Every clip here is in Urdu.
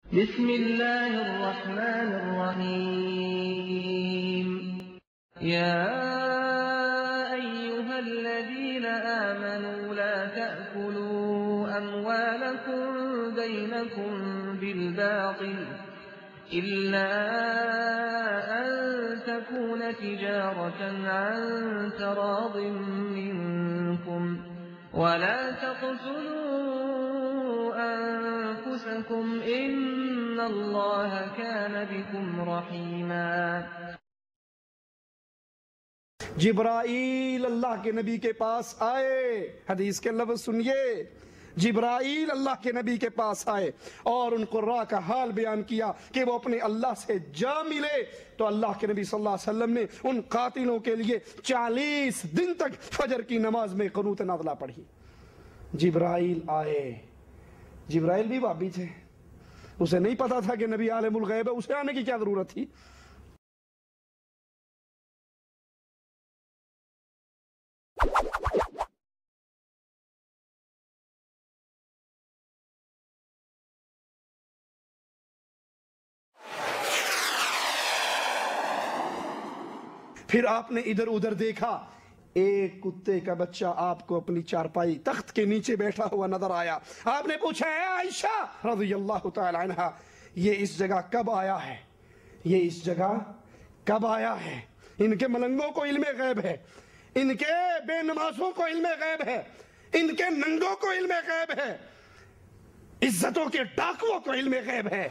بسم الله الرحمن الرحيم يا أيها الذين آمنوا لا تأكلوا أموالكم بينكم بالباطل إلا أن تكون تجارة عن تراض منكم ولا تقتلوا أنفسكم إن الله كان بكم رحيما. جبرائیل اللہ کے نبی کے پاس آئے، حدیث کے لفظ سنیے، جبرائیل اللہ کے نبی کے پاس آئے اور ان قراء کا حال بیان کیا کہ وہ اپنے اللہ سے جا ملے، تو اللہ کے نبی صلی اللہ علیہ وسلم نے ان قاتلوں کے لیے 40 دن تک فجر کی نماز میں قنوت نازلہ پڑھی۔ جبرائیل آئے، جبرائیل بھی بابی تھے، اسے نہیں پتا تھا کہ نبی عالم الغیب ہے، اسے آنے کی کیا ضرورت تھی؟ پھر آپ نے ادھر ادھر دیکھا، ایک کتے کا بچہ آپ کو اپنی چارپائی تخت کے نیچے بیٹھا ہوا نظر آیا۔ آپ نے پوچھا، اے عائشہ رضی اللہ تعالی عنہ، یہ اس جگہ کب آیا ہے؟ یہ اس جگہ کب آیا ہے؟ ان کے ملنگوں کو علم غیب ہے، ان کے بے نمازوں کو علم غیب ہے، ان کے ننگوں کو علم غیب ہے، عزتوں کے ڈاکووں کو علم غیب ہے۔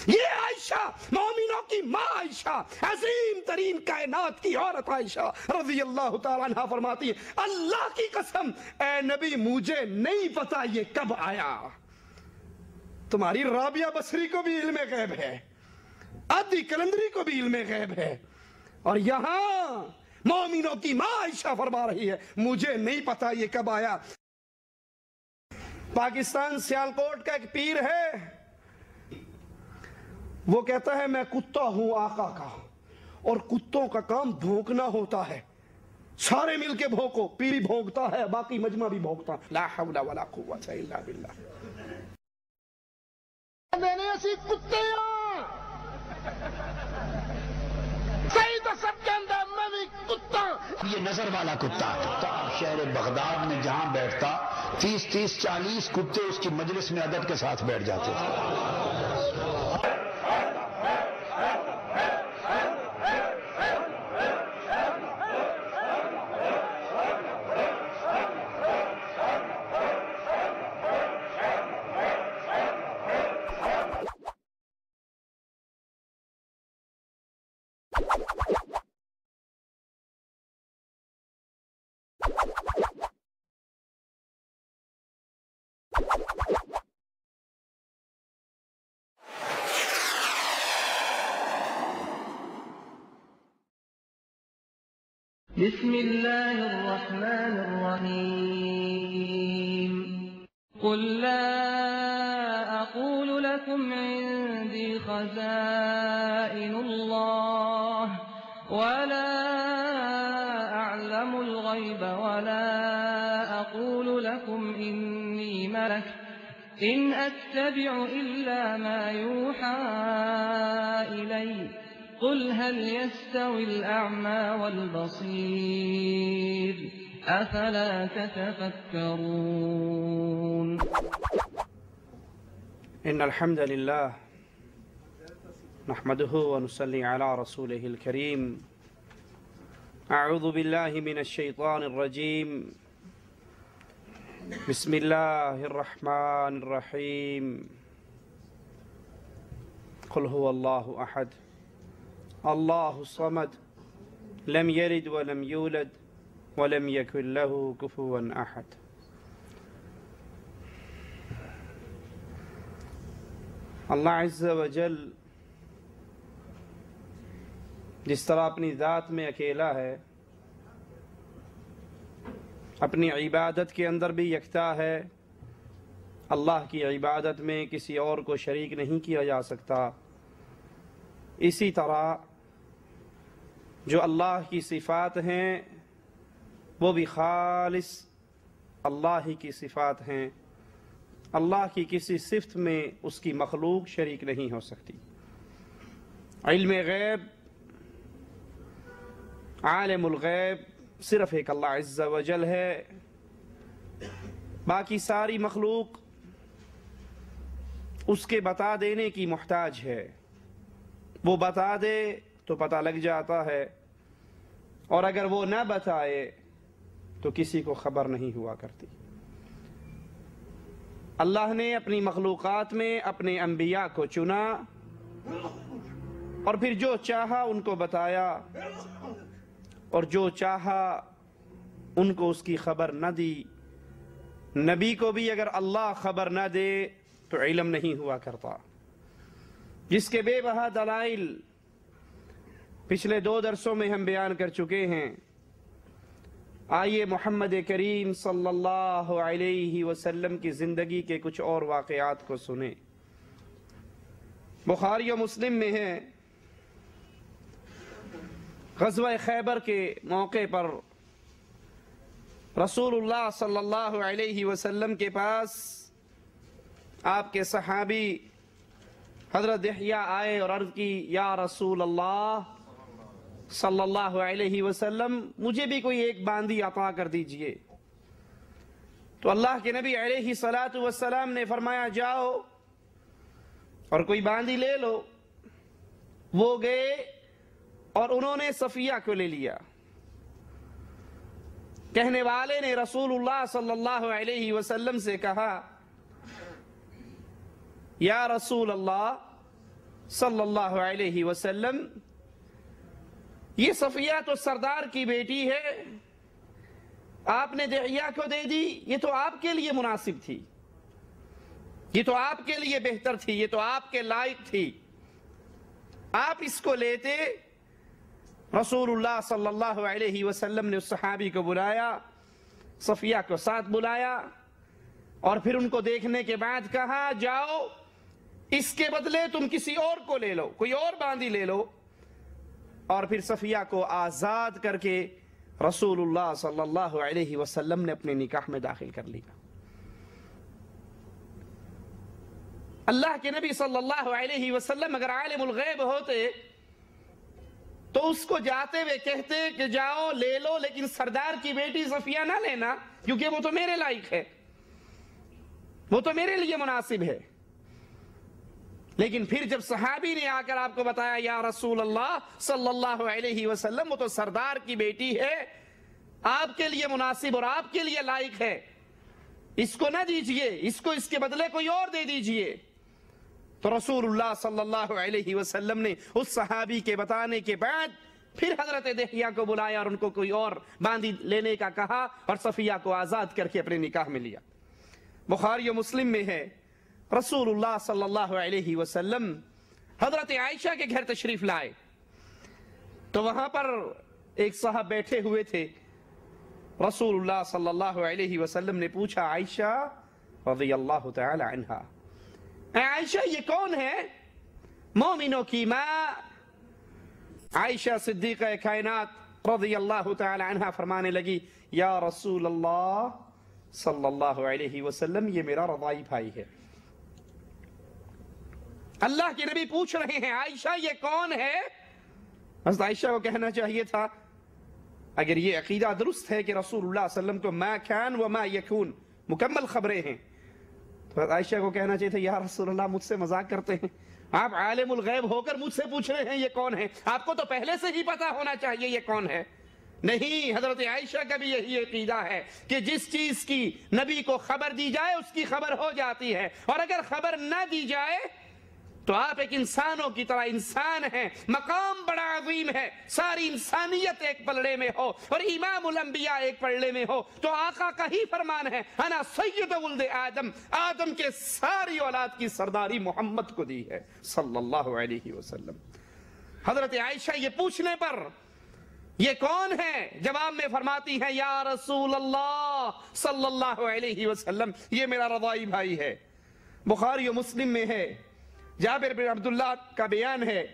یہ عائشہ، مومنوں کی ماں عائشہ، عظیم ترین کائنات کی عورت عائشہ رضی اللہ تعالیٰ عنہ فرماتی ہے، اللہ کی قسم اے نبی مجھے نہیں پتا یہ کب آیا۔ تمہاری رابعہ بصری کو بھی علم غیب ہے، عدی کلندری کو بھی علم غیب ہے، اور یہاں مومنوں کی ماں عائشہ فرما رہی ہے مجھے نہیں پتا یہ کب آیا۔ پاکستان سیالکوٹ کا ایک پیر ہے، وہ کہتا ہے میں کتا ہوں آقا کا، اور کتوں کا کام بھونکنا ہوتا ہے، سارے مل کے بھونکو، پیر بھی بھونکتا ہے، باقی مجمع بھی بھونکتا، لا حول ولا قوت الا باللہ۔ دینے اسی کتے ہاں، صحیح تو سب کے اندر میں بھی کتا۔ یہ نظر والا کتا شہر بغداد میں جہاں بیٹھتا 30-40 کتے اس کی مجلس میں عدد کے ساتھ بیٹھ جاتے تھے۔ بسم الله الرحمن الرحيم قل لا أقول لكم عندي خزائن الله ولا أعلم الغيب ولا أقول لكم إني ملك إن أتبع إلا ما يوحى إلي قل هل يستوي الأعمى والبصير أفلا تتفكرون. إن الحمد لله نحمده ونصلي على رسوله الكريم. أعوذ بالله من الشيطان الرجيم. بسم الله الرحمن الرحيم. قل هو الله أحد الله الصمد لم يلد ولم يولد ولم يكن له كفوا أحد. اللہ عز و جل جس طرح اپنی ذات میں اکیلا ہے، اپنی عبادت کے اندر بھی یکتا ہے، اللہ کی عبادت میں کسی اور کو شریک نہیں کیا جا سکتا۔ اسی طرح جو اللہ کی صفات ہیں وہ بھی خالص اللہ ہی کی صفات ہیں، اللہ کی کسی صفت میں اس کی مخلوق شریک نہیں ہو سکتی۔ علم غیب، عالم الغیب صرف ایک اللہ عز و جل ہے، باقی ساری مخلوق اس کے بتا دینے کی محتاج ہے، وہ بتا دے تو پتہ لگ جاتا ہے، اور اگر وہ نہ بتائے تو کسی کو خبر نہیں ہوا کرتی۔ اللہ نے اپنی مخلوقات میں اپنے انبیاء کو چنا اور پھر جو چاہا ان کو بتایا، اور جو چاہا ان کو اس کی خبر نہ دی۔ نبی کو بھی اگر اللہ خبر نہ دے تو علم نہیں ہوا کرتا، جس کے بے بہا دلائل پچھلے 2 درسوں میں ہم بیان کر چکے ہیں۔ آئیے محمد کریم صلی اللہ علیہ وسلم کی زندگی کے کچھ اور واقعات کو سنیں۔ بخاری و مسلم میں ہے، غزوہ خیبر کے موقع پر رسول اللہ صلی اللہ علیہ وسلم کے پاس آپ کے صحابی حضرت دحیہ آئے اور عرض کی، یا رسول اللہ صلی اللہ علیہ وسلم مجھے بھی کوئی ایک باندی عطا کر دیجئے۔ تو اللہ کے نبی علیہ الصلاۃ والسلام نے فرمایا، جاؤ اور کوئی باندی لے لو۔ وہ گئے اور انہوں نے صفیہ کو لے لیا۔ کہنے والے نے رسول اللہ صلی اللہ علیہ وسلم سے کہا، یا رسول اللہ صلی اللہ علیہ وسلم، یہ صفیہ تو سردار کی بیٹی ہے، آپ نے دحیہ کو دے دی، یہ تو آپ کے لیے مناسب تھی، یہ تو آپ کے لیے بہتر تھی، یہ تو آپ کے لائق تھی، آپ اس کو لیتے۔ رسول اللہ صلی اللہ علیہ وسلم نے اس صحابی کو بلایا، صفیہ کو ساتھ بلایا، اور پھر ان کو دیکھنے کے بعد کہا، جاؤ اس کے بدلے تم کسی اور کو لے لو، کوئی اور باندی لے لو۔ اور پھر صفیہ کو آزاد کر کے رسول اللہ صلی اللہ علیہ وسلم نے اپنے نکاح میں داخل کر لیا۔ اللہ کے نبی صلی اللہ علیہ وسلم اگر عالم الغیب ہوتے تو اس کو جاتے ہوئے کہتے کہ جاؤ لے لو، لیکن سردار کی بیٹی صفیہ نہ لینا، کیونکہ وہ تو میرے لائق ہے، وہ تو میرے لیے مناسب ہے۔ لیکن پھر جب صحابی نے آ کر آپ کو بتایا، یا رسول اللہ صلی اللہ علیہ وسلم وہ تو سردار کی بیٹی ہے، آپ کے لیے مناسب اور آپ کے لیے لائق ہے، اس کو نہ دیجئے، اس کو اس کے بدلے کوئی اور دے دیجئے۔ تو رسول اللہ صلی اللہ علیہ وسلم نے اس صحابی کے بتانے کے بعد پھر حضرت دحیہ کو بلایا اور ان کو کوئی اور باندی لینے کا کہا، اور صفیہ کو آزاد کر کے اپنے نکاح میں لیا۔ بخاری و مسلم میں ہے، رسول اللہ صلی اللہ علیہ وسلم حضرت عائشہ کے گھر تشریف لائے تو وہاں پر ایک صاحب بیٹھے ہوئے تھے۔ رسول اللہ صلی اللہ علیہ وسلم نے پوچھا، عائشہ رضی اللہ تعالی عنہا، اے عائشہ یہ کون ہے؟ مومنوں کی ماں عائشہ صدیقہ کائنات رضی اللہ تعالی عنہا فرمانے لگی، یا رسول اللہ صلی اللہ علیہ وسلم یہ میرا رضائی بھائی ہے۔ اللہ کے نبی پوچھ رہے ہیں، عائشہ یہ کون ہے؟ حضرت عائشہ کو کہنا چاہیے تھا، اگر یہ عقیدہ درست ہے کہ رسول اللہ صلی اللہ علیہ وسلم کو ما کان و ما یکون مکمل خبریں ہیں، تو حضرت عائشہ کو کہنا چاہیے تھا، یا رسول اللہ مجھ سے مذاق کرتے ہیں، آپ عالم الغیب ہو کر مجھ سے پوچھ رہے ہیں یہ کون ہے؟ آپ کو تو پہلے سے ہی پتا ہونا چاہیے یہ کون ہے۔ نہیں، حضرت عائشہ کا بھی یہی عقیدہ ہے کہ جس چیز کی نبی کو خبر دی جائے اس کی خبر ہو جاتی ہے، اور اگر خبر نہ دی جائے تو آپ ایک انسانوں کی طرح انسان ہیں، مقام بڑا عظیم ہے، ساری انسانیت ایک پلڑے میں ہو اور امام الانبیاء ایک پلڑے میں ہو، تو آقا کا ہی فرمان ہے، انا سید ولد آدم، آدم کے ساری اولاد کی سرداری محمد کو دی ہے صلی اللہ علیہ وسلم۔ حضرت عائشہ یہ پوچھنے پر یہ کون ہے جواب میں فرماتی ہیں، یا رسول اللہ اللہ صلی اللہ علیہ وسلم. یہ میرا رضائی بھائی ہے. بخاری و مسلم میں ہے. جابر بن عبداللہ کا بیان ہے,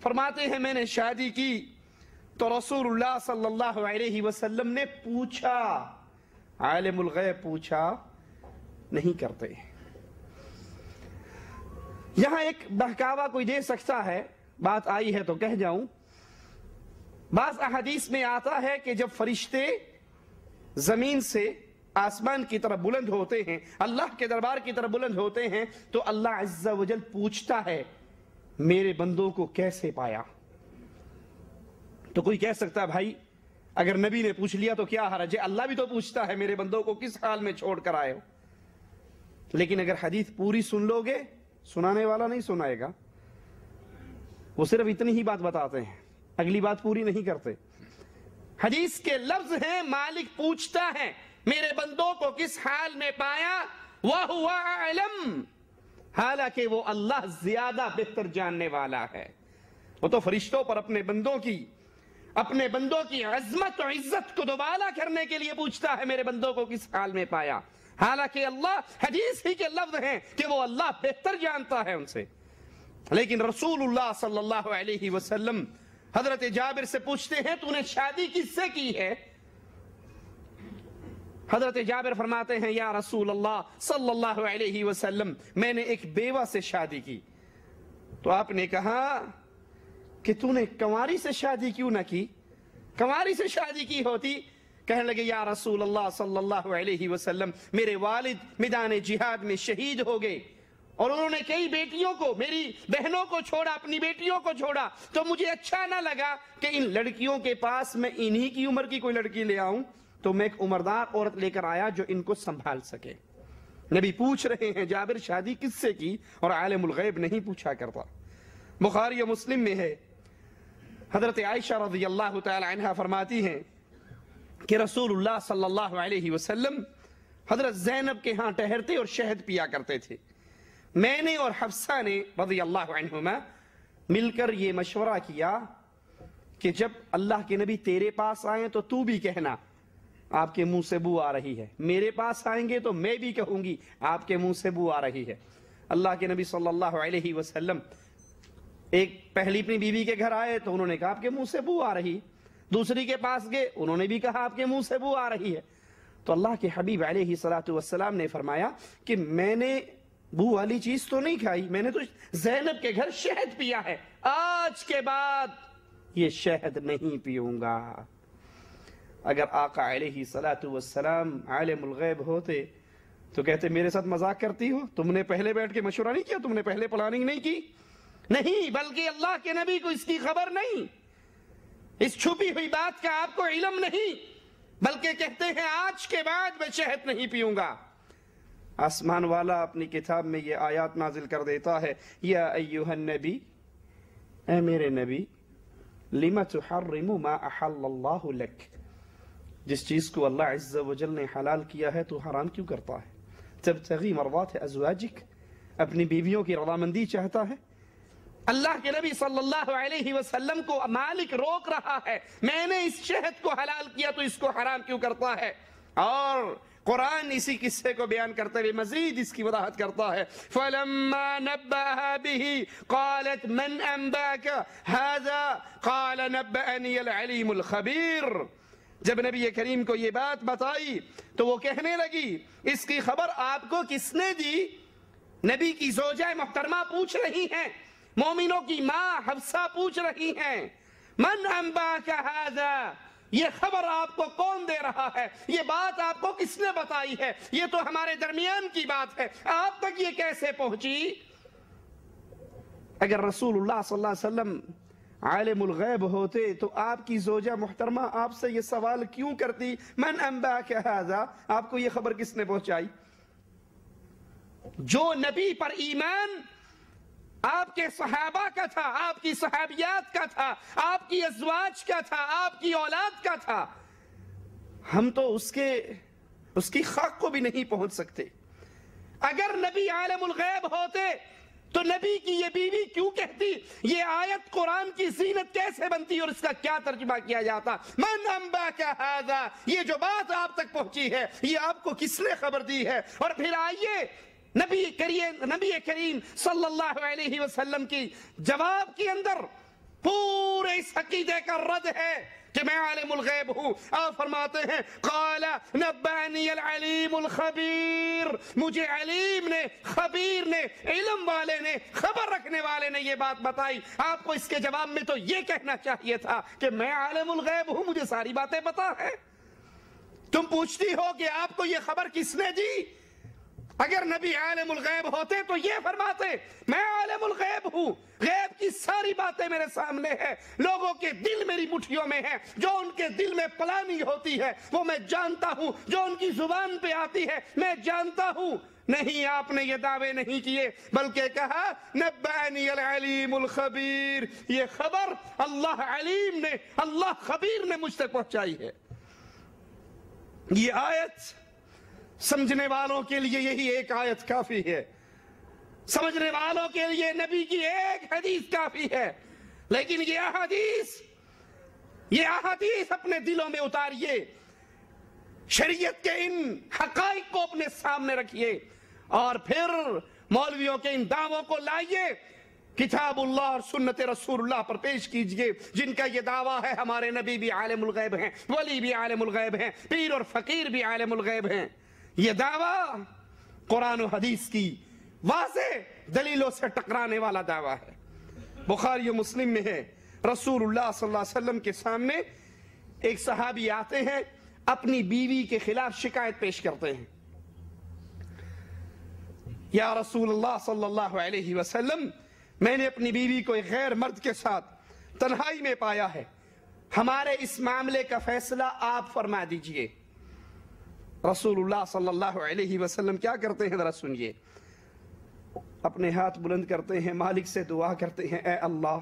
فرماتے ہیں میں نے شادی کی تو رسول اللہ صلی اللہ علیہ وسلم نے پوچھا, عالم الغیب پوچھا نہیں کرتے. یہاں ایک بہکاوا کوئی دے سکتا ہے, بات آئی ہے تو کہہ جاؤں. بعض احادیث میں آتا ہے کہ جب فرشتے زمین سے آسمان کی طرف بلند ہوتے ہیں, اللہ کے دربار کی طرف بلند ہوتے ہیں, تو اللہ عز و جل پوچھتا ہے میرے بندوں کو کیسے پایا. تو کوئی کہہ سکتا بھائی اگر نبی نے پوچھ لیا تو کیا حرج ہے, اللہ بھی تو پوچھتا ہے میرے بندوں کو کس حال میں چھوڑ کر آئے ہو. لیکن اگر حدیث پوری سن لو گے, سنانے والا نہیں سنائے گا, وہ صرف اتنی ہی بات بتاتے ہیں, اگلی بات پوری نہیں کرتے. حدیث کے لفظ ہیں مالک پوچھتا ہے میرے بندوں کو کس حال میں پایا, وَهُوَ أَعْلَمُ, حالانکہ وہ اللہ زیادہ بہتر جاننے والا ہے. وہ تو فرشتوں پر اپنے بندوں کی عظمت و عزت کو دوبالا کرنے کے لیے پوچھتا ہے میرے بندوں کو کس حال میں پایا, حالانکہ اللہ, حدیث ہی کے لفظ ہیں کہ وہ اللہ بہتر جانتا ہے ان سے. لیکن رسول اللہ صلی اللہ علیہ وسلم حضرت جابر سے پوچھتے ہیں تو نے شادی کس سے کی ہے. حضرت جابر فرماتے ہیں یا رسول اللہ صلی اللہ علیہ وسلم میں نے ایک بیوہ سے شادی کی. تو آپ نے کہا کہ تو نے کنواری سے شادی کیوں نہ کی, کنواری سے شادی کی ہوتی. کہنے لگے یا رسول اللہ صلی اللہ علیہ وسلم میرے والد میدان جہاد میں شہید ہو گئے اور انہوں نے کئی بیٹیوں کو, میری بہنوں کو چھوڑا, اپنی بیٹیوں کو چھوڑا, تو مجھے اچھا نہ لگا کہ ان لڑکیوں کے پاس میں انہی کی عمر کی کوئی لڑکی لے آؤں, تو میں ایک عمردار عورت لے کر آیا جو ان کو سنبھال سکے. نبی پوچھ رہے ہیں جابر شادی کس سے کی, اور عالم الغیب نہیں پوچھا کرتا. بخاری و مسلم میں ہے, حضرت عائشہ رضی اللہ تعالی عنہا فرماتی ہیں کہ رسول اللہ صلی اللہ علیہ وسلم حضرت زینب کے ہاں ٹہرتے اور شہد پیا کرتے تھے. میں نے اور حفصہ نے رضی اللہ عنہما مل کر یہ مشورہ کیا کہ جب اللہ کے نبی تیرے پاس آئیں تو تو بھی کہنا آپ کے منہ سے بو آ رہی ہے, میرے پاس آئیں گے تو میں بھی کہوں گی آپ کے منہ سے بو آ رہی ہے. اللہ کے نبی صلی اللہ علیہ وسلم ایک پہلی اپنی بیوی کے گھر آئے تو انہوں نے کہا آپ کے منہ سے بو آ رہی, دوسری کے پاس گئے انہوں نے بھی کہا آپ کے منہ سے بو آ رہی ہے. تو اللہ کے حبیب علیہ الصلوۃ والسلام نے فرمایا کہ میں نے بو والی چیز تو نہیں کھائی, میں نے تو زینب کے گھر شہد پیا ہے, آج کے بعد یہ شہد نہیں پیوں گا. اگر آقا علیہ الصلوۃ والسلام عالم الغیب ہوتے تو کہتے میرے ساتھ مذاق کرتی ہو, تم نے پہلے بیٹھ کے مشورہ نہیں کیا, تم نے پہلے پلاننگ نہیں کی. نہیں, بلکہ اللہ کے نبی کو اس کی خبر نہیں, اس چھپی ہوئی بات کا آپ کو علم نہیں, بلکہ کہتے ہیں آج کے بعد میں شہد نہیں پیوں گا. آسمان والا اپنی کتاب میں یہ آیات نازل کر دیتا ہے, یا ایھا النبی, اے میرے نبی, لم تحرم ما احل اللہ لک, جس چیز کو اللہ عز و جل نے حلال کیا ہے تو حرام کیوں کرتا ہے. تبتغی مرضات ازواجک, اپنی بیویوں کی رضامندی چاہتا ہے. اللہ کے نبی صلی اللہ علیہ وسلم کو مالک روک رہا ہے, میں نے اس شہد کو حلال کیا تو اس کو حرام کیوں کرتا ہے. اور قرآن اسی قصے کو بیان کرتے ہوئے مزید اس کی وضاحت کرتا ہے, فَلَمَّا نَبَّأَهَا بِهِ قَالَتْ مَنْ أَنْبَأَكَ هَذَا قَالَ نَبَّأَنِيَ الْعَلِيمُ الْخَبِيرُ. جب نبی کریم کو یہ بات بتائی تو وہ کہنے لگی اس کی خبر آپ کو کس نے دی. نبی کی زوجہ محترمہ پوچھ رہی ہیں, مومنوں کی ماں حفصہ پوچھ رہی ہیں, من انباک ھذا, یہ خبر آپ کو کون دے رہا ہے, یہ بات آپ کو کس نے بتائی ہے, یہ تو ہمارے درمیان کی بات ہے, آپ تک یہ کیسے پہنچی. اگر رسول اللہ صلی اللہ علیہ وسلم عالم الغیب ہوتے تو آپ کی زوجہ محترمہ آپ سے یہ سوال کیوں کرتی, من انباک ھذا, آپ کو یہ خبر کس نے پہنچائی. جو نبی پر ایمان آپ کے صحابہ کا تھا, آپ کی صحابیات کا تھا, آپ کی ازواج کا تھا, آپ کی اولاد کا تھا, ہم تو اس کی خاک کو بھی نہیں پہنچ سکتے. اگر نبی عالم الغیب ہوتے تو نبی کی یہ بیوی کیوں کہتی؟ یہ آیت قرآن کی زینت کیسے بنتی اور اس کا کیا ترجمہ کیا جاتا؟ من انباک ھذا، یہ جو بات آپ تک پہنچی ہے یہ آپ کو کس نے خبر دی ہے؟ اور پھر آئیے نبی کریم صلی اللہ علیہ وسلم کی جواب کے اندر پورے اس عقیدے کا رد ہے کہ میں عالم الغیب ہوں۔ آپ فرماتے ہیں قال نبانی العلیم الخبیر، مجھے علیم نے، خبیر نے، علم والے نے، خبر رکھنے والے نے یہ بات بتائی۔ آپ کو اس کے جواب میں تو یہ کہنا چاہیے تھا کہ میں عالم الغیب ہوں، مجھے ساری باتیں پتا ہیں۔ تم پوچھتی ہو کہ آپ کو یہ خبر کس نے دی؟ اگر نبی عالم الغیب ہوتے تو یہ فرماتے میں عالم الغیب ہوں، غیب کی ساری باتیں میرے سامنے ہیں، لوگوں کے دل میری مٹھیوں میں ہیں، جو ان کے دل میں پلاننگ ہوتی ہے وہ میں جانتا ہوں، جو ان کی زبان پہ آتی ہے میں جانتا ہوں۔ نہیں، آپ نے یہ دعوے نہیں کیے، بلکہ کہا نبانی العلیم الخبیر، یہ خبر اللہ علیم نے، اللہ خبیر نے مجھ تک پہنچائی ہے۔ یہ آیت سمجھنے والوں کے لیے یہی ایک آیت کافی ہے، سمجھنے والوں کے لیے نبی کی ایک حدیث کافی ہے۔ لیکن یہ احادیث اپنے دلوں میں اتاریے، شریعت کے ان حقائق کو اپنے سامنے رکھیے، اور پھر مولویوں کے ان دعووں کو لائیے، کتاب اللہ اور سنت رسول اللہ پر پیش کیجئے، جن کا یہ دعویٰ ہے ہمارے نبی بھی عالم الغیب ہیں، ولی بھی عالم الغیب ہیں، پیر اور فقیر بھی عالم الغیب ہیں۔ یہ دعویٰ قرآن و حدیث کی واضح دلیلوں سے ٹکرانے والا دعویٰ ہے۔ بخاری و مسلم میں ہے، رسول اللہ صلی اللہ علیہ وسلم کے سامنے ایک صحابی آتے ہیں، اپنی بیوی کے خلاف شکایت پیش کرتے ہیں۔ یا رسول اللہ صلی اللہ علیہ وسلم، میں نے اپنی بیوی کو ایک غیر مرد کے ساتھ تنہائی میں پایا ہے، ہمارے اس معاملے کا فیصلہ آپ فرما دیجئے۔ رسول اللہ صلی اللہ علیہ وسلم کیا کرتے ہیں ذرا سنیے، اپنے ہاتھ بلند کرتے ہیں، مالک سے دعا کرتے ہیں، اے اللہ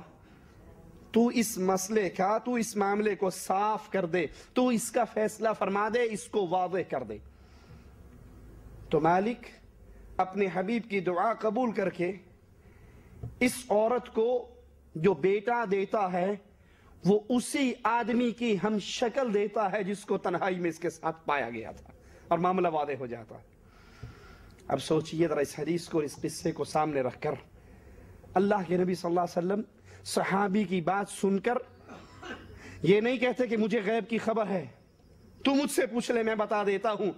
تو اس مسئلے کا، تو اس معاملے کو صاف کر دے، تو اس کا فیصلہ فرما دے، اس کو واضح کر دے۔ تو مالک اپنے حبیب کی دعا قبول کر کے اس عورت کو جو بیٹا دیتا ہے وہ اسی آدمی کی ہم شکل دیتا ہے جس کو تنہائی میں اس کے ساتھ پایا گیا تھا، اور معاملہ واضح ہو جاتا ہے۔ اب سوچئے ذرا اس حدیث کو، اس قصے کو سامنے رکھ کر، اللہ کے نبی صلی اللہ علیہ وسلم صحابی کی بات سن کر یہ نہیں کہتے کہ مجھے غیب کی خبر ہے، تو مجھ سے پوچھ لے میں بتا دیتا ہوں،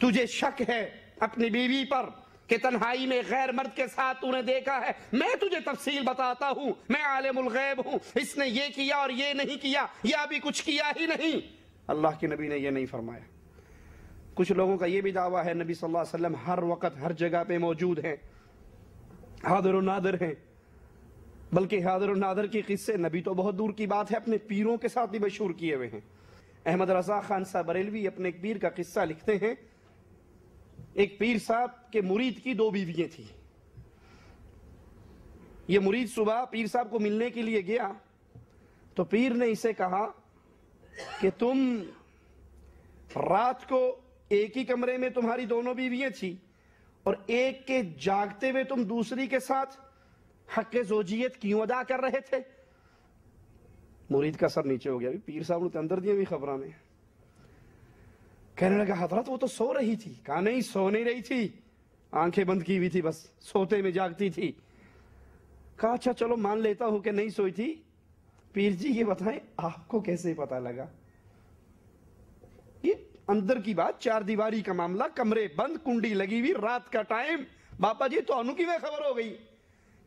تجھے شک ہے اپنی بیوی پر کہ تنہائی میں غیر مرد کے ساتھ تو نے دیکھا ہے، میں تجھے تفصیل بتاتا ہوں، میں عالم الغیب ہوں، اس نے یہ کیا اور یہ نہیں کیا، یا بھی کچھ کیا ہی نہیں۔ اللہ کے نبی نے یہ نہیں فرمایا۔ کچھ لوگوں کا یہ بھی دعویٰ ہے نبی صلی اللہ علیہ وسلم ہر وقت ہر جگہ پہ موجود ہیں، حاضر و نادر ہیں، بلکہ حاضر و نادر کی قصے نبی تو بہت دور کی بات ہے، اپنے پیروں کے ساتھ بھی مشہور کیے ہوئے ہیں۔ احمد رضا خان صاحب بریلوی اپنے ایک پیر کا قصہ لکھتے ہیں، ایک پیر صاحب کے مرید کی 2 بیویاں تھیں۔ یہ مرید صبح پیر صاحب کو ملنے کے لیے گیا تو پیر نے اسے کہا کہ تم رات کو ایک ہی کمرے میں تمہاری 2 بیویاں تھیں اور ایک کے جاگتے ہوئے تم دوسری کے ساتھ حق زوجیت کیوں ادا کر رہے تھے؟ مرید کا سر نیچے ہو گیا، پیر صاحب نے اندر دیا بھی خبراں میں، کہنے لگا حضرت وہ تو سو رہی تھی۔ کہا نہیں، سو نہیں رہی تھی، آنکھیں بند کی ہوئی تھی، بس سوتے میں جاگتی تھی۔ کہا اچھا چلو مان لیتا ہوں کہ نہیں سوئی تھی، پیر جی یہ بتائیں آپ کو کیسے پتا لگا؟ یہ اندر کی بات، 4 دیواری کا معاملہ، کمرے بند، کنڈی لگی ہوئی، رات کا ٹائم، باپا جی تو انو کی میں خبر ہو گئی۔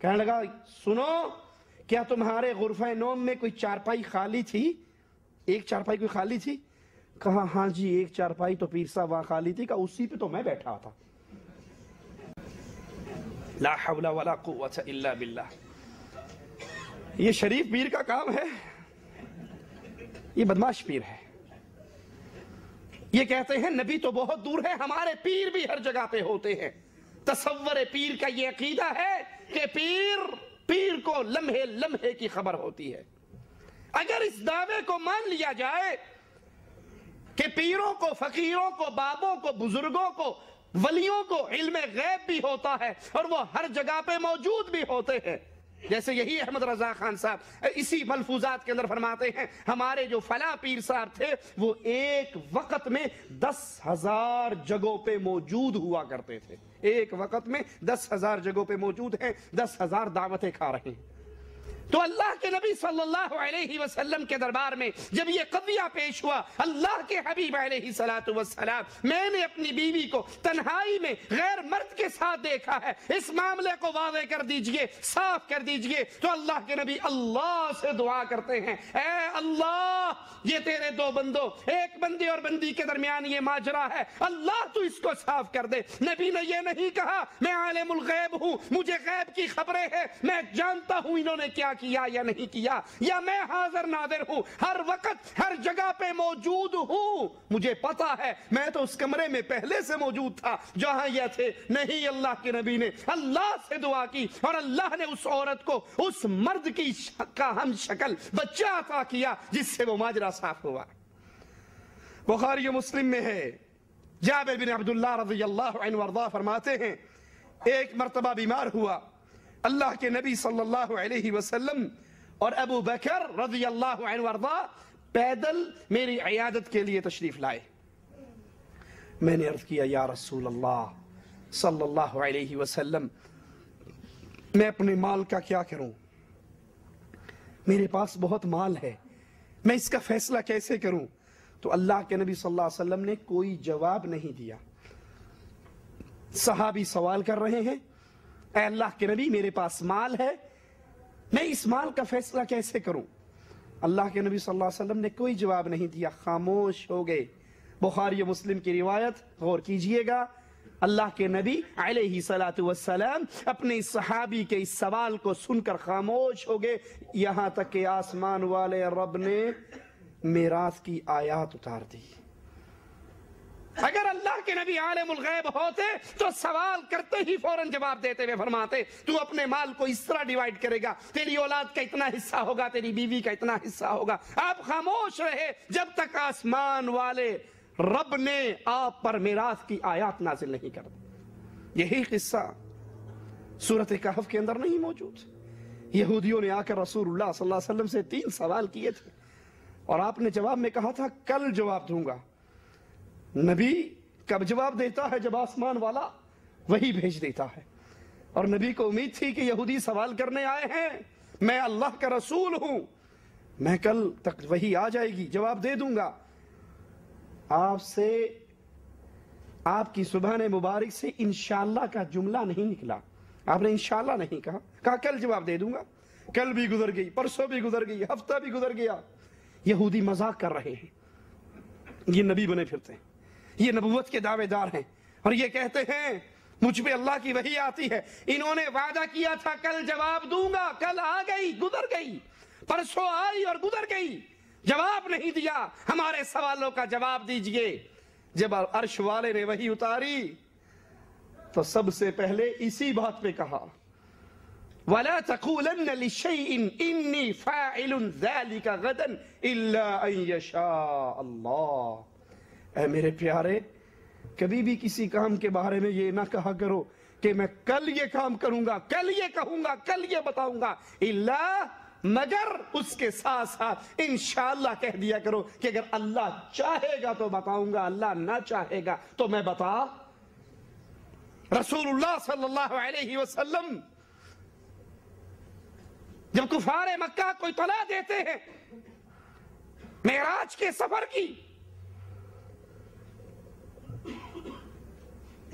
کہنے لگا سنو، کیا تمہارے غرفہ نوم میں کوئی چارپائی خالی تھی؟ ایک چارپائی کوئی خالی تھی؟ کہا ہاں جی ایک چارپائی تو پیر صاحب وہاں خالی تھی، کہا اسی پہ تو میں بیٹھا تھا۔ لا حول ولا قوت الا باللہ۔ یہ شریف پیر کا کام ہے، یہ بدماش پیر ہے۔ یہ کہتے ہیں نبی تو بہت دور ہے، ہمارے پیر بھی ہر جگہ پہ ہوتے ہیں۔ تصور پیر کا یہ عقیدہ ہے کہ پیر کو لمحے لمحے کی خبر ہوتی ہے۔ اگر اس دعوے کو مان لیا جائے کہ پیروں کو، فقیروں کو، بابوں کو، بزرگوں کو ولیوں کو علم غیب بھی ہوتا ہے اور وہ ہر جگہ پہ موجود بھی ہوتے ہیں. جیسے یہی احمد رضا خان صاحب اسی ملفوظات کے اندر فرماتے ہیں ہمارے جو فلاں پیر صاحب تھے وہ ایک وقت میں 10,000 جگہوں پہ موجود ہوا کرتے تھے. ایک وقت میں 10,000 جگہوں پہ موجود ہیں, 10,000 دعوتیں کھا رہے ہیں. تو اللہ کے نبی صلی اللہ علیہ وسلم کے دربار میں جب یہ قضیہ پیش ہوا, اللہ کے حبیب علیہ السلام میں نے اپنی بیوی کو تنہائی میں غیر مرد کے ساتھ دیکھا ہے, اس معاملے کو واضح کر دیجئے, صاف کر دیجئے. تو اللہ کے نبی اللہ سے دعا کرتے ہیں, اے اللہ یہ تیرے دو بندوں, ایک بندے اور بندی کے درمیان یہ ماجرا ہے, اللہ تو اس کو صاف کر دے. نبی نے یہ نہیں کہا میں عالم الغیب ہوں, مجھے غیب کی خبریں ہیں, میں جانتا ہوں انہوں نے کیا کیا یا نہیں کیا, یا میں حاضر ناظر ہوں, ہر وقت ہر جگہ پہ موجود ہوں, مجھے پتا ہے, میں تو اس کمرے میں پہلے سے موجود تھا جہاں یہ تھے. نہیں, اللہ کے نبی نے اللہ سے دعا کی اور اللہ نے اس عورت کو اس مرد کی کا ہم شکل بچہ عطا کیا جس سے وہ ماجرا صاف ہوا. بخاری و مسلم میں ہے, جابر بن عبداللہ رضی اللہ عنہ وارضاہ فرماتے ہیں ایک مرتبہ بیمار ہوا, اللہ کے نبی صلی اللہ علیہ وسلم اور ابو بکر رضی اللہ عنہ وارضاہ پیدل میری عیادت کے لیے تشریف لائے. میں نے عرض کیا یا رسول اللہ صلی اللہ علیہ وسلم میں اپنے مال کا کیا کروں, میرے پاس بہت مال ہے, میں اس کا فیصلہ کیسے کروں. تو اللہ کے نبی صلی اللہ علیہ وسلم نے کوئی جواب نہیں دیا. صحابی سوال کر رہے ہیں, اے اللہ کے نبی میرے پاس مال ہے, میں اس مال کا فیصلہ کیسے کروں. اللہ کے نبی صلی اللہ علیہ وسلم نے کوئی جواب نہیں دیا, خاموش ہو گئے. بخاری و مسلم کی روایت غور کیجئے گا, اللہ کے نبی علیہ السلام اپنے اس صحابی کے اس سوال کو سن کر خاموش ہو گئے, یہاں تک کہ آسمان والے رب نے میراث کی آیات اتار دی. اگر اللہ کے نبی عالم الغیب ہوتے تو سوال کرتے ہی فوراً جواب دیتے ہوئے فرماتے تو اپنے مال کو اس طرح ڈیوائیڈ کرے گا, تیری اولاد کا اتنا حصہ ہوگا, تیری بیوی کا اتنا حصہ ہوگا. آپ خاموش رہے جب تک آسمان والے رب نے آپ پر میراث کی آیات نازل نہیں کر دی. یہی قصہ سورۃ کہف کے اندر نہیں موجود. یہودیوں نے آ کر رسول اللہ صلی اللہ علیہ وسلم سے 3 سوال کیے تھے اور آپ نے جواب میں کہا تھا کل جواب دوں گا. نبی کب جواب دیتا ہے, جب آسمان والا وہی بھیج دیتا ہے. اور نبی کو امید تھی کہ یہودی سوال کرنے آئے ہیں, میں اللہ کا رسول ہوں, میں کل تک وہی آ جائے گی, جواب دے دوں گا. آپ سے آپ کی سبحان مبارک سے انشاءاللہ کا جملہ نہیں نکلا. آپ نے انشاءاللہ نہیں کہا, کہا کل جواب دے دوں گا. کل بھی گزر گئی, پرسوں بھی گزر گئی, ہفتہ بھی گزر گیا. یہودی مذاق کر رہے ہیں, یہ نبی بنے پھرتے ہیں, یہ نبوت کے دعوے دار ہیں اور یہ کہتے ہیں مجھ پہ اللہ کی وحی آتی ہے. انہوں نے وعدہ کیا تھا کل جواب دوں گا, کل آ گئی گزر گئی, پرسوں آئی اور گزر گئی, جواب نہیں دیا. ہمارے سوالوں کا جواب دیجئے. جب عرش والے نے وحی اتاری تو سب سے پہلے اسی بات پہ کہا وَلَا تَقُولَنَّ لِشَيْءٍ إِنِّي فَاعِلٌ ذَلِكَ غَدًا إِلَّا أَن يَشَاءَ اللَّهُ. اے میرے پیارے, کبھی بھی کسی کام کے بارے میں یہ نہ کہا کرو کہ میں کل یہ کام کروں گا, کل یہ کہوں گا, کل یہ بتاؤں گا. الا مگر اس کے ساتھ ساتھ انشاءاللہ کہہ دیا کرو کہ اگر اللہ چاہے گا تو بتاؤں گا, اللہ نہ چاہے گا تو میں بتا. رسول اللہ صلی اللہ علیہ وسلم جب کفار مکہ کو اطلاع دیتے ہیں معراج کے سفر کی,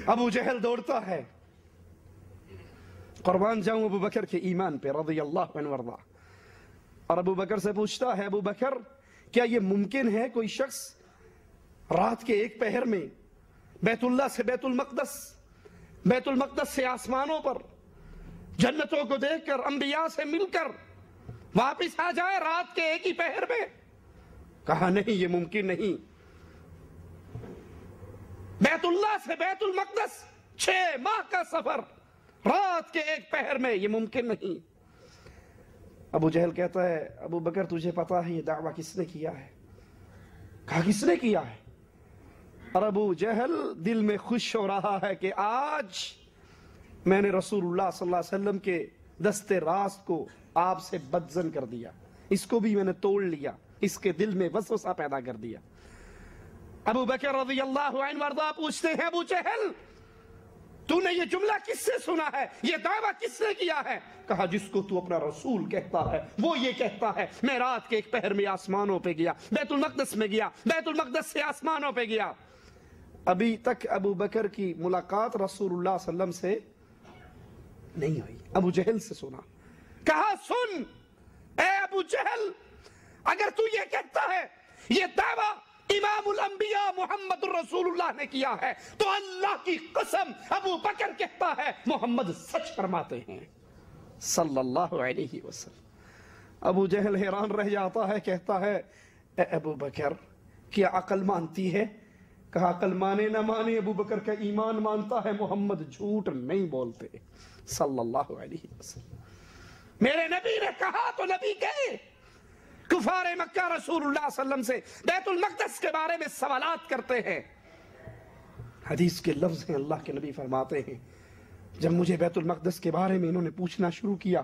ابو جہل دوڑتا ہے, قربان جاؤں ابو بکر کے ایمان پہ رضی اللہ عنہ وارضاہ, اور ابو بکر سے پوچھتا ہے ابو بکر کیا یہ ممکن ہے کوئی شخص رات کے ایک پہر میں بیت اللہ سے بیت المقدس, بیت المقدس سے آسمانوں پر جنتوں کو دیکھ کر انبیاء سے مل کر واپس آ جائے رات کے ایک ہی پہر میں. کہا نہیں, یہ ممکن نہیں. بیت اللہ سے بیت المقدس 6 ماہ کا سفر رات کے ایک پہر میں, یہ ممکن نہیں. ابو جہل کہتا ہے ابو بکر تجھے پتا ہے یہ دعویٰ کس نے کیا ہے؟ کہا کس نے کیا ہے؟ اور ابو جہل دل میں خوش ہو رہا ہے کہ آج میں نے رسول اللہ صلی اللہ علیہ وسلم کے دستے راست کو آپ سے بدزن کر دیا، اس کو بھی میں نے توڑ لیا، اس کے دل میں وسوسہ پیدا کر دیا۔ ابو بکر رضی اللہ عنہ وارضاہ پوچھتے ہیں ابو جہل تو نے یہ جملہ کس سے سنا ہے، یہ دعویٰ کس نے کیا ہے؟ کہا جس کو تو اپنا رسول کہتا ہے وہ یہ کہتا ہے میں رات کے ایک پہر میں آسمانوں پہ گیا، بیت المقدس میں گیا، بیت المقدس سے آسمانوں پہ گیا۔ ابھی تک ابو بکر کی ملاقات رسول اللہ صلی اللہ علیہ وسلم سے نہیں ہوئی، ابو جہل سے سنا۔ کہا سن اے ابو جہل، اگر تو یہ کہتا ہے یہ دعویٰ امام الانبیاء محمد رسول اللہ نے کیا ہے تو اللہ کی قسم ابو بکر کہتا ہے محمد سچ فرماتے ہیں صلی اللہ علیہ وسلم۔ ابو جہل حیران رہ جاتا ہے، کہتا ہے اے ابو بکر کیا عقل مانتی ہے؟ کہا عقل مانے نہ مانے ابو بکر کا ایمان مانتا ہے، محمد جھوٹ نہیں بولتے صلی اللہ علیہ وسلم۔ میرے نبی نے کہا تو نبی گئے۔ کفار مکہ رسول اللہ صلی اللہ علیہ وسلم سے بیت المقدس کے بارے میں سوالات کرتے ہیں۔ حدیث کے لفظ ہیں، اللہ کے نبی فرماتے ہیں جب مجھے بیت المقدس کے بارے میں انہوں نے پوچھنا شروع کیا،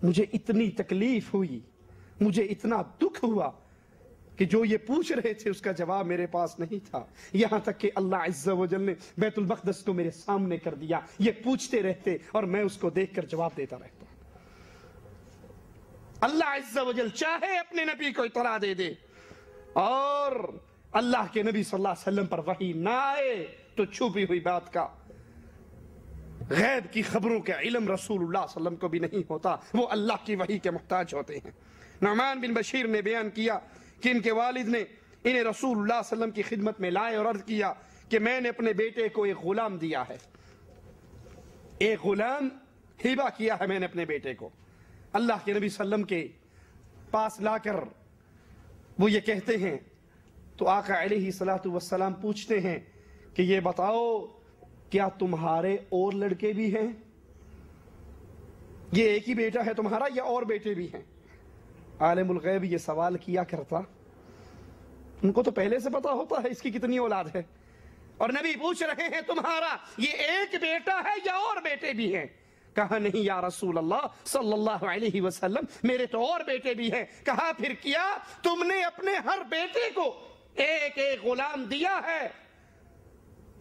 مجھے اتنی تکلیف ہوئی، مجھے اتنا دکھ ہوا کہ جو یہ پوچھ رہے تھے اس کا جواب میرے پاس نہیں تھا، یہاں تک کہ اللہ عز و جل نے بیت المقدس کو میرے سامنے کر دیا۔ یہ پوچھتے رہتے اور میں اس کو دیکھ کر جواب دیتا رہتا۔ اللہ عز و جل چاہے اپنے نبی کو اطلاع دے دے اور اللہ کے نبی صلی اللہ علیہ وسلم پر وحی نہ آئے تو چھپی ہوئی بات کا، غیب کی خبروں کا علم رسول اللہ صلی اللہ علیہ وسلم کو بھی نہیں ہوتا، وہ اللہ کی وحی کے محتاج ہوتے ہیں۔ نعمان بن بشیر نے بیان کیا کہ ان کے والد نے انہیں رسول اللہ صلی اللہ علیہ وسلم کی خدمت میں لائے اور عرض کیا کہ میں نے اپنے بیٹے کو ایک غلام دیا ہے، ایک غلام ہبہ کیا ہے میں نے اپنے بیٹے کو۔ اللہ کے نبی صلی اللہ علیہ وسلم کے پاس لا کر وہ یہ کہتے ہیں تو آقا علیہ الصلوۃ والسلام پوچھتے ہیں کہ یہ بتاؤ کیا تمہارے اور لڑکے بھی ہیں؟ یہ ایک ہی بیٹا ہے تمہارا یا اور بیٹے بھی ہیں؟ عالم الغیب یہ سوال کیا کرتا، ان کو تو پہلے سے پتا ہوتا ہے اس کی کتنی اولاد ہے، اور نبی پوچھ رہے ہیں تمہارا یہ ایک بیٹا ہے یا اور بیٹے بھی ہیں؟ کہا نہیں یا رسول اللہ صلی اللہ علیہ وسلم میرے تو اور بیٹے بھی ہیں۔ کہا پھر کیا تم نے اپنے ہر بیٹے کو ایک ایک غلام دیا ہے؟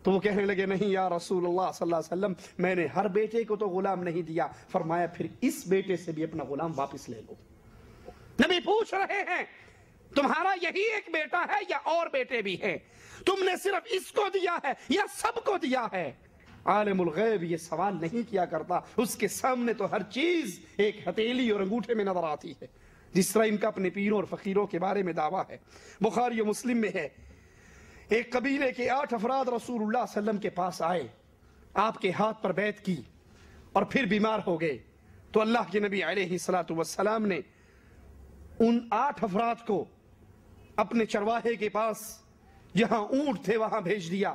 تو وہ کہنے لگے نہیں یا رسول اللہ صلی اللہ علیہ وسلم میں نے ہر بیٹے کو تو غلام نہیں دیا۔ فرمایا پھر اس بیٹے سے بھی اپنا غلام واپس لے لو۔ نبی پوچھ رہے ہیں تمہارا یہی ایک بیٹا ہے یا اور بیٹے بھی ہیں؟ تم نے صرف اس کو دیا ہے یا سب کو دیا ہے؟ عالم الغیب یہ سوال نہیں کیا کرتا، اس کے سامنے تو ہر چیز ایک ہتھیلی اور انگوٹھے میں نظر آتی ہے، جس طرح ان کا اپنے پیروں اور فقیروں کے بارے میں دعویٰ ہے۔ بخاری و مسلم میں ہے ایک قبیلے کے 8 افراد رسول اللہ صلی اللہ علیہ وسلم کے پاس آئے، آپ کے ہاتھ پر بیعت کی اور پھر بیمار ہو گئے تو اللہ کے نبی علیہ الصلوۃ والسلام نے ان 8 افراد کو اپنے چرواہے کے پاس جہاں اونٹ تھے وہاں بھیج دیا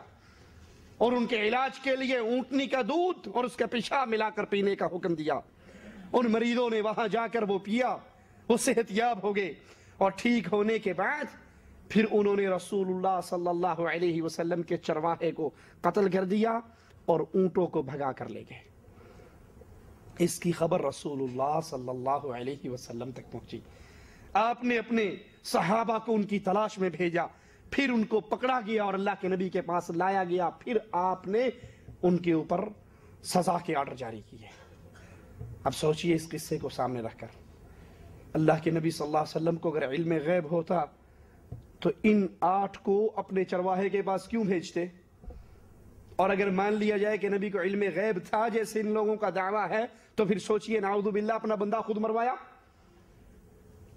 اور ان کے علاج کے لیے اونٹنی کا دودھ اور اس کا پیشاب ملا کر پینے کا حکم دیا۔ ان مریضوں نے وہاں جا کر وہ پیا، وہ صحت یاب ہو گئے، اور ٹھیک ہونے کے بعد پھر انہوں نے رسول اللہ صلی اللہ علیہ وسلم کے چرواہے کو قتل کر دیا اور اونٹوں کو بھگا کر لے گئے۔ اس کی خبر رسول اللہ صلی اللہ علیہ وسلم تک پہنچی، آپ نے اپنے صحابہ کو ان کی تلاش میں بھیجا، پھر ان کو پکڑا گیا اور اللہ کے نبی کے پاس لایا گیا، پھر آپ نے ان کے اوپر سزا کے آرڈر جاری کیے۔ اب سوچئے اس قصے کو سامنے رکھ کر اللہ کے نبی صلی اللہ علیہ وسلم کو اگر علم غیب ہوتا تو ان 8 کو اپنے چرواہے کے پاس کیوں بھیجتے؟ اور اگر مان لیا جائے کہ نبی کو علم غیب تھا جیسے ان لوگوں کا دعویٰ ہے تو پھر سوچئے نعوذ باللہ اپنا بندہ خود مروایا،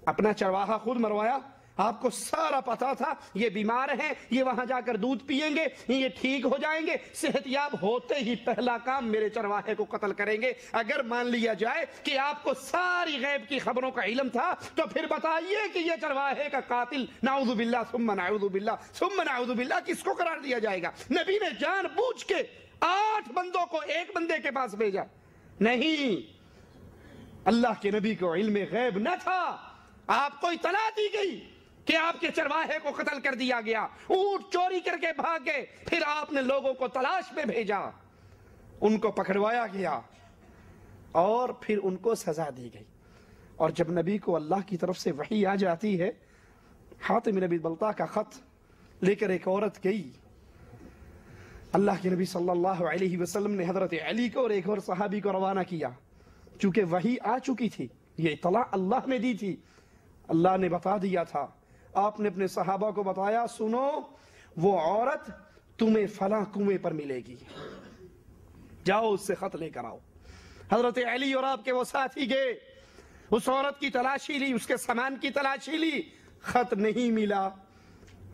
اپنا چرواہا خود مروایا۔ آپ کو سارا پتا تھا یہ بیمار ہیں، یہ وہاں جا کر دودھ پیئیں گے، یہ ٹھیک ہو جائیں گے، صحت یاب ہوتے ہی پہلا کام میرے چرواہے کو قتل کریں گے۔ اگر مان لیا جائے کہ آپ کو ساری غیب کی خبروں کا علم تھا تو پھر بتائیے کہ یہ چرواہے کا قاتل نعوذ باللہ ثم نعوذ باللہ ثم نعوذ باللہ کس کو قرار دیا جائے گا؟ نبی نے جان بوجھ کے 8 بندوں کو ایک بندے کے پاس بھیجا نہیں، اللہ کے نبی کو علم غیب نہ تھا، آپ کو اطلاع دی گئی کہ آپ کے چرواہے کو قتل کر دیا گیا، اونٹ چوری کر کے بھاگ گئے، پھر آپ نے لوگوں کو تلاش میں بھیجا، ان کو پکڑوایا گیا اور پھر ان کو سزا دی گئی۔ اور جب نبی کو اللہ کی طرف سے وحی آ جاتی ہے، حاتم بن ابی بلتع کا خط لے کر ایک عورت گئی، اللہ کے نبی صلی اللہ علیہ وسلم نے حضرت علی کو اور ایک اور صحابی کو روانہ کیا، چونکہ وحی آ چکی تھی، یہ اطلاع اللہ نے دی تھی، اللہ نے بتا دیا تھا۔ آپ نے اپنے صحابہ کو بتایا، سنو وہ عورت تمہیں فلاں کنویں پر ملے گی، جاؤ اس سے خط لے کر آؤ۔ حضرت علی اور آپ کے وہ ساتھی گئے، اس عورت کی تلاشی لی، اس کے سامان کی تلاشی لی، خط نہیں ملا۔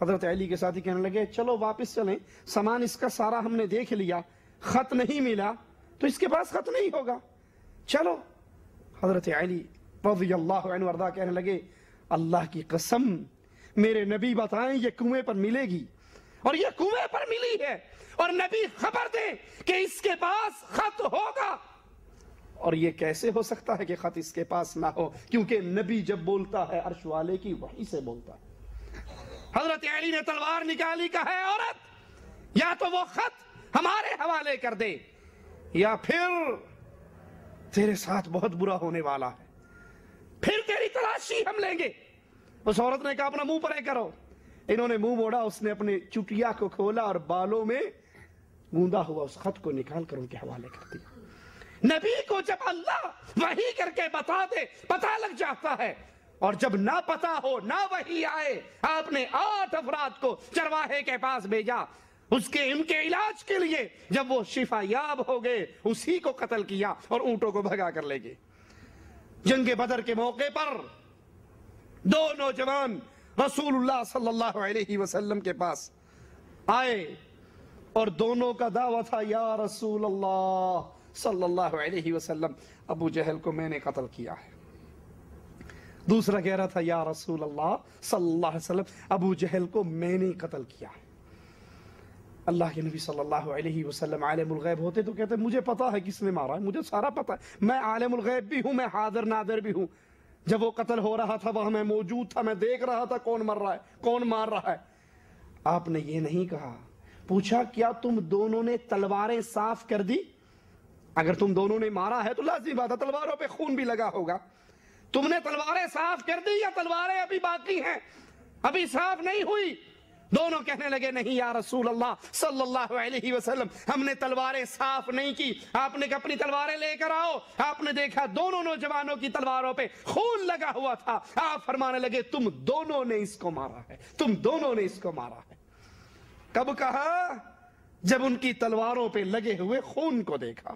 حضرت علی کے ساتھی کہنے لگے چلو واپس چلیں، سامان اس کا سارا ہم نے دیکھ لیا، خط نہیں ملا تو اس کے پاس خط نہیں ہوگا، چلو۔ حضرت علی رضی اللہ عنہ وارضاہ کہنے لگے اللہ کی قسم میرے نبی بتائیں یہ کنویں پر ملے گی، اور یہ کنویں پر ملی ہے، اور نبی خبر دیں کہ اس کے پاس خط ہوگا۔ اور یہ کیسے ہو سکتا ہے کہ خط اس کے پاس نہ ہو، کیونکہ نبی جب بولتا ہے عرش والے کی وحی سے بولتا ہے۔ حضرت علی نے تلوار نکالی، کہا ہے عورت یا تو وہ خط ہمارے حوالے کر دے یا پھر تیرے ساتھ بہت برا ہونے والا ہے، پھر تیری تلاشی ہم لیں گے۔ اس عورت نے کہا اپنا منہ پرے کرو، انہوں نے منہ موڑا، اس نے اپنے چٹیا کو کھولا اور بالوں میں گوندا ہوا اس خط کو نکال کر ان کے حوالے کر دیا۔ نبی کو جب اللہ وحی کر کے بتا دے پتہ لگ جاتا ہے، اور جب نہ پتا ہو نہ وحی آئے، آپ نے 8 افراد کو چرواہے کے پاس بھیجا، ان کے علاج کے لیے، جب وہ شفا یاب ہو گئے اسی کو قتل کیا اور اونٹوں کو بھگا کر لے گئے۔ جنگ بدر کے موقع پر 2 نوجوان رسول اللہ صلی اللہ علیہ وسلم کے پاس آئے اور دونوں کا دعویٰ تھا یا رسول اللہ صلی اللہ علیہ وسلم ابو جہل کو میں نے قتل کیا ہے۔ دوسرا کہہ رہا تھا یا رسول اللہ صلی اللہ علیہ وسلم ابو جہل کو میں نے قتل کیا ہے۔ اللہ کے نبی صلی اللہ علیہ وسلم عالم الغیب ہوتے تو کہتے مجھے پتا ہے کس نے مارا ہے، مجھے سارا پتا ہے، میں عالم الغیب بھی ہوں، میں حاضر ناظر بھی ہوں، جب وہ قتل ہو رہا تھا وہاں میں موجود تھا، میں دیکھ رہا تھا کون مر رہا ہے، کون مار رہا ہے۔ آپ نے یہ نہیں کہا، پوچھا کیا تم دونوں نے تلواریں صاف کر دی؟ اگر تم دونوں نے مارا ہے تو لازمی بات ہے تلواروں پہ خون بھی لگا ہوگا، تم نے تلواریں صاف کر دی یا تلواریں ابھی باقی ہیں، ابھی صاف نہیں ہوئی؟ دونوں کہنے لگے نہیں یا رسول اللہ صلی اللہ علیہ وسلم ہم نے تلواریں صاف نہیں کی۔ آپ نے اپنی تلواریں لے کر آؤ، آپ نے دیکھا دونوں نوجوانوں کی تلواروں پہ خون لگا ہوا تھا، آپ فرمانے لگے تم دونوں نے اس کو مارا ہے، تم دونوں نے اس کو مارا ہے۔ کب کہا؟ جب ان کی تلواروں پہ لگے ہوئے خون کو دیکھا،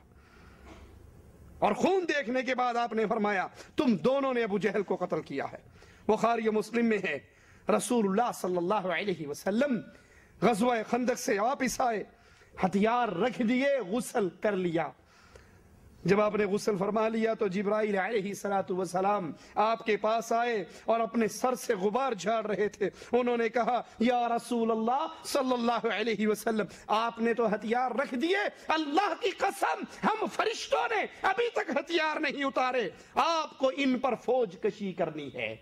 اور خون دیکھنے کے بعد آپ نے فرمایا تم دونوں نے ابو جہل کو قتل کیا ہے۔ بخاری و مسلم میں ہے رسول اللہ صلی اللہ علیہ وسلم غزوہ خندق سے واپس آئے، ہتھیار رکھ دیے، غسل کر لیا۔ جب آپ نے غسل فرما لیا تو جبرائیل علیہ السلام آپ کے پاس آئے اور اپنے سر سے غبار جھاڑ رہے تھے۔ انہوں نے کہا یا رسول اللہ صلی اللہ علیہ وسلم آپ نے تو ہتھیار رکھ دیے، اللہ کی قسم ہم فرشتوں نے ابھی تک ہتھیار نہیں اتارے، آپ کو ان پر فوج کشی کرنی ہے۔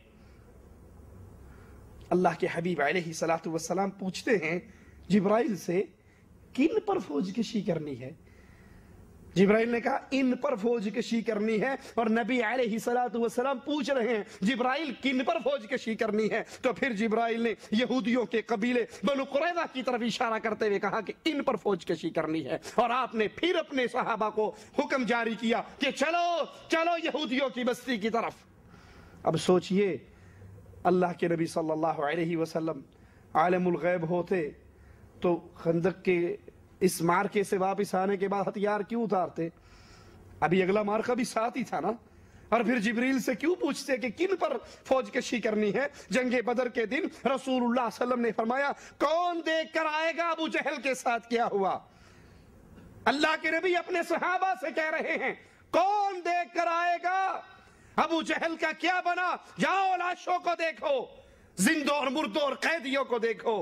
اللہ کے حبیب علیہ السلام پوچھتے ہیں جبرائیل سے کن پر فوج کشی کرنی ہے؟ جبرائیل نے کہا ان پر فوج کشی کرنی ہے، اور نبی علیہ السلام پوچھ رہے ہیں جبرائیل کن پر فوج کشی کرنی ہے؟ تو پھر جبرائیل نے یہودیوں کے قبیلے بنو قریظہ کی طرف اشارہ کرتے ہوئے کہا کہ ان پر فوج کشی کرنی ہے، اور آپ نے پھر اپنے صحابہ کو حکم جاری کیا کہ چلو چلو یہودیوں کی بستی کی طرف۔ اب سوچئے اللہ کے نبی صلی اللہ علیہ وسلم عالم الغیب ہوتے تو خندق کے اس مارکے سے واپس آنے کے بعد ہتھیار کیوں اتارتے؟ ابھی اگلا مارکہ بھی ساتھ ہی تھا نا، اور پھر جبریل سے کیوں پوچھتے کہ کن پر فوج کشی کرنی ہے؟ جنگ بدر کے دن رسول اللہ صلی اللہ علیہ وسلم نے فرمایا کون دیکھ کر آئے گا ابو جہل کے ساتھ کیا ہوا؟ اللہ کے نبی اپنے صحابہ سے کہہ رہے ہیں کون دیکھ کر آئے گا ابو جہل کا کیا بنا؟ جاؤ لاشوں کو دیکھو، زندوں اور مردوں اور قیدیوں کو دیکھو،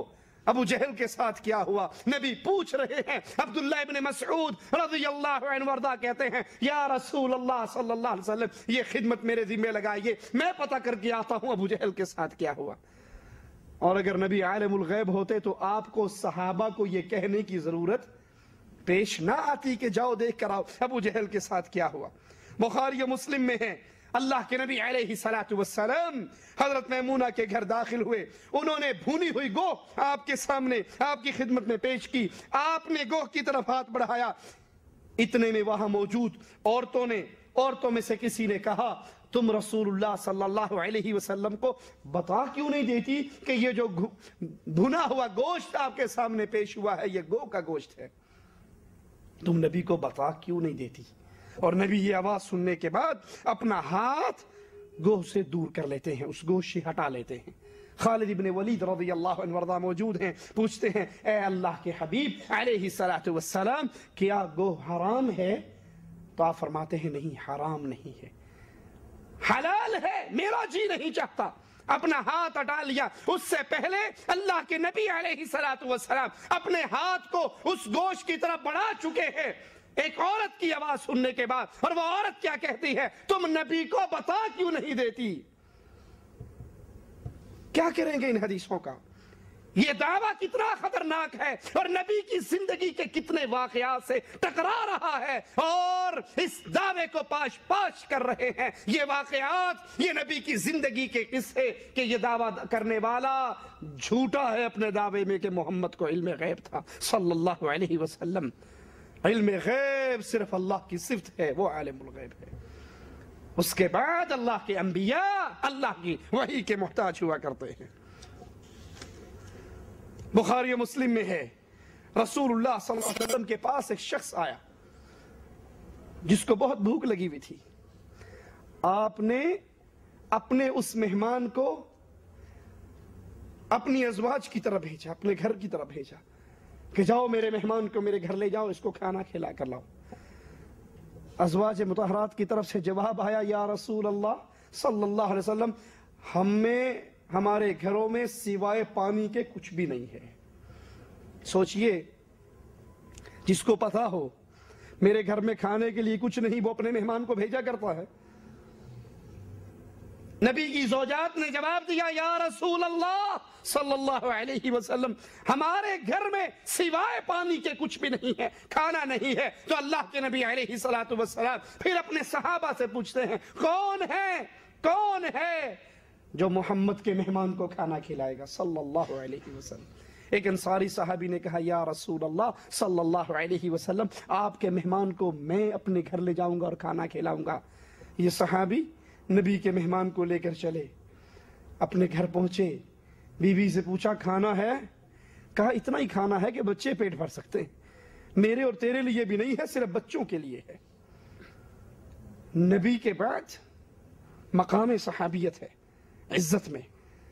ابو جہل کے ساتھ کیا ہوا؟ نبی پوچھ رہے ہیں۔ عبداللہ ابن مسعود رضی اللہ عنہ وارضاہ کہتے ہیں یا رسول اللہ صلی اللہ علیہ وسلم یہ خدمت میرے ذمہ لگائیے، میں پتہ کر کے آتا ہوں ابو جہل کے ساتھ کیا ہوا۔ اور اگر نبی عالم الغیب ہوتے تو آپ کو صحابہ کو یہ کہنے کی ضرورت پیش نہ آتی کہ جاؤ دیکھ کر آؤ ابو جہل کے ساتھ کیا ہوا۔ بخاری و مسلم میں ہے اللہ کے نبی علیہ السلام حضرت میمونہ کے گھر داخل ہوئے، انہوں نے بھونی ہوئی گوہ آپ کے سامنے آپ کی خدمت میں پیش کی، آپ نے گوہ کی طرف ہاتھ بڑھایا، اتنے میں وہاں موجود عورتوں میں سے کسی نے کہا تم رسول اللہ صلی اللہ علیہ وسلم کو بتا کیوں نہیں دیتی کہ یہ جو بھنا ہوا گوشت آپ کے سامنے پیش ہوا ہے یہ گوہ کا گوشت ہے، تم نبی کو بتا کیوں نہیں دیتی؟ اور نبی یہ آواز سننے کے بعد اپنا ہاتھ گوہ سے دور کر لیتے ہیں، اس گوشت سے ہٹا لیتے ہیں۔ خالد ابن ولید رضی اللہ عنہ وارضاہ موجود ہیں، پوچھتے ہیں اے اللہ کے حبیب علیہ السلام کیا گوہ حرام ہے؟ تو آپ فرماتے ہیں نہیں حرام نہیں ہے، حلال ہے، میرا جی نہیں چاہتا۔ اپنا ہاتھ ہٹا لیا، اس سے پہلے اللہ کے نبی علیہ السلام اپنے ہاتھ کو اس گوشت کی طرف بڑھا چکے ہیں ایک عورت کی آواز سننے کے بعد، اور وہ عورت کیا کہتی ہے تم نبی کو بتا کیوں نہیں دیتی؟ کیا کریں گے ان حدیثوں کا؟ یہ دعویٰ کتنا خطرناک ہے اور نبی کی زندگی کے کتنے واقعات سے ٹکرا رہا ہے، اور اس دعوے کو پاش پاش کر رہے ہیں یہ واقعات، یہ نبی کی زندگی کے قصے کہ یہ دعویٰ کرنے والا جھوٹا ہے اپنے دعوے میں کہ محمد کو علم غیب تھا صلی اللہ علیہ وسلم۔ علم غیب صرف اللہ کی صفت ہے، وہ عالم الغیب ہے۔ اس کے بعد اللہ کے انبیاء اللہ کی وحی کے محتاج ہوا کرتے ہیں۔ بخاری و مسلم میں ہے رسول اللہ صلی اللہ علیہ وسلم کے پاس ایک شخص آیا جس کو بہت بھوک لگی ہوئی تھی، آپ نے اپنے اس مہمان کو اپنی ازواج کی طرف بھیجا، اپنے گھر کی طرف بھیجا کہ جاؤ میرے مہمان کو میرے گھر لے جاؤ، اس کو کھانا کھلا کر لاؤ۔ ازواج مطہرات کی طرف سے جواب آیا یا رسول اللہ صلی اللہ علیہ وسلم ہمارے گھروں میں سوائے پانی کے کچھ بھی نہیں ہے۔ سوچئے جس کو پتا ہو میرے گھر میں کھانے کے لیے کچھ نہیں وہ اپنے مہمان کو بھیجا کرتا ہے۔ نبی کی زوجات نے جواب دیا یا رسول اللہ صلی اللہ علیہ وسلم ہمارے گھر میں سوائے پانی کے کچھ بھی نہیں ہے، کھانا نہیں ہے۔ تو اللہ کے نبی علیہ السلام پھر اپنے صحابہ سے پوچھتے ہیں کون ہے جو محمد کے مہمان کو کھانا کھلائے گا صلی اللہ علیہ وسلم؟ ایک انصاری صحابی نے کہا یا رسول اللہ صلی اللہ علیہ وسلم آپ کے مہمان کو میں اپنے گھر لے جاؤں گا اور کھانا کھلاؤں گا۔ یہ صحابی نبی کے مہمان کو لے کر چلے، اپنے گھر پہنچے، بیوی سے پوچھا کھانا ہے؟ کہا اتنا ہی کھانا ہے کہ بچے پیٹ بھر سکتے ہیں، میرے اور تیرے لیے بھی نہیں ہے، صرف بچوں کے لیے ہے۔ نبی کے بعد مقام صحابیت ہے عزت میں،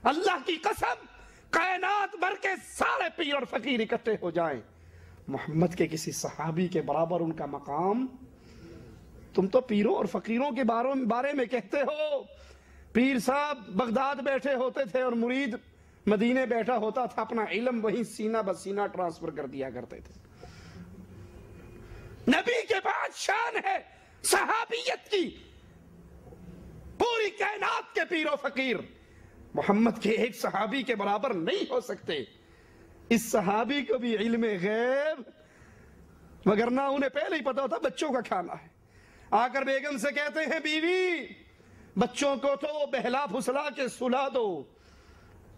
اللہ کی قسم کائنات بھر کے سارے پیر اور فقیر اکٹھے ہو جائیں، محمد کے کسی صحابی کے برابر ان کا مقام۔ تم تو پیروں اور فقیروں کے بارے میں کہتے ہو، پیر صاحب بغداد بیٹھے ہوتے تھے اور مرید مدینے بیٹھا ہوتا تھا، اپنا علم وہیں سینہ بسینہ ٹرانسفر کر دیا کرتے تھے۔ نبی کے بعد شان ہے صحابیت کی، پوری کائنات کے پیر و فقیر محمد کے ایک صحابی کے برابر نہیں ہو سکتے۔ اس صحابی کو بھی علم غیب، وگرنہ انہیں پہلے ہی پتا ہوتا بچوں کا کھانا ہے۔ آ کر بیگم سے کہتے ہیں بیوی بچوں کو تو بہلا پھسلا کے سلا دو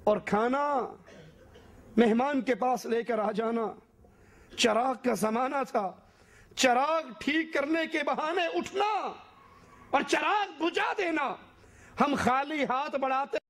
اور کھانا مہمان کے پاس لے کر آ جانا۔ چراغ کا زمانہ تھا، چراغ ٹھیک کرنے کے بہانے اٹھنا اور چراغ بجھا دینا۔ ہم خالی ہاتھ بڑھاتے